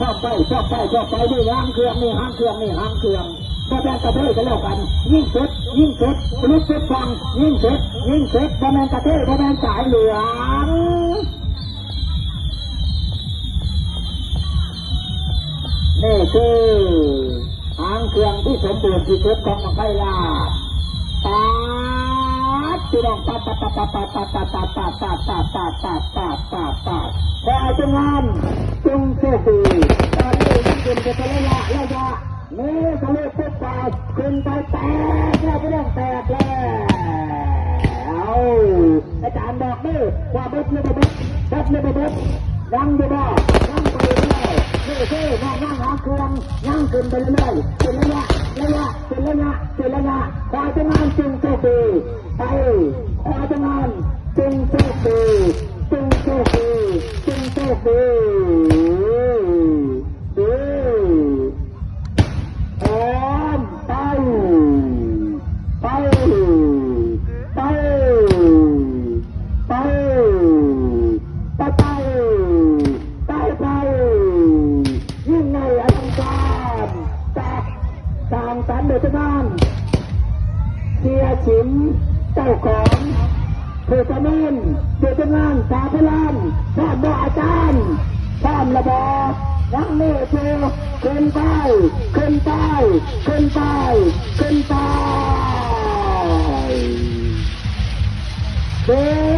ชอบไปนี่หางเครื่องนี่หางเครื่องก็แบ่งกระเทยกันแล้วกันยิ่งสุดลุกสุดฟังยิ่งสุดก็แบ่งกระเทยก็แบ่งสายเหลืองนี่คือหางเครื่องที่สมบูรณ์ที่สุดของมังไฟลาที่น้องตัดพอจะงานจึงเสียดีตอนนี้ยิ่งขึ้นไประยะนี่ทะเลปุ๊บไปขึ้นไปแตกแล้วไม่ต้องแตกแล้วอาจารย์บอกนี่ว่าเบิดยังอยู่บ่นั่งไปเรื่อยนี่คือนั่งหางเครื่องนั่งขึ้นไปเรื่อยเป็นระยะพอจะงานจึงเสียดีไปพอจะงานจึงเสียดีพร้อมไปยิ่งในอลังการจากสร้างสรรค์โดยงานเสียฉิมเจ้าของผู้ประเมินโดยงานสาธารณพร้อมบ่อาจารย์พร้อมระบอบยังนี่คือขึ้นไปเดิ